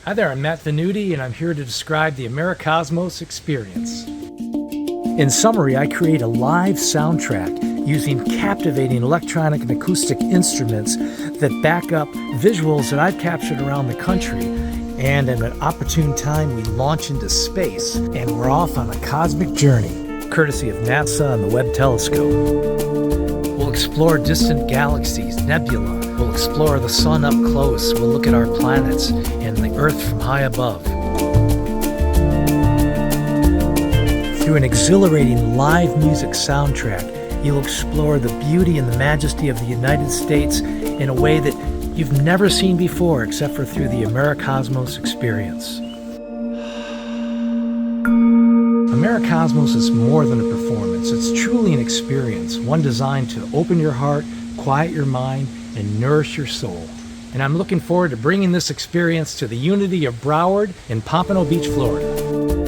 Hi there, I'm Matt Venuti, and I'm here to describe the AmeriCosmos experience. In summary, I create a live soundtrack using captivating electronic and acoustic instruments that back up visuals that I've captured around the country. And at an opportune time, we launch into space, and we're off on a cosmic journey, courtesy of NASA and the Webb Telescope. We'll explore distant galaxies, nebula. We'll explore the sun up close. We'll look at our planets and the Earth from high above. Through an exhilarating live music soundtrack, you'll explore the beauty and the majesty of the United States in a way that you've never seen before except for through the AmeriCosmos experience. AmeriCosmos is more than a performance. It's truly an experience, one designed to open your heart, quiet your mind, and nourish your soul. And I'm looking forward to bringing this experience to the Unity of Broward in Pompano Beach, Florida.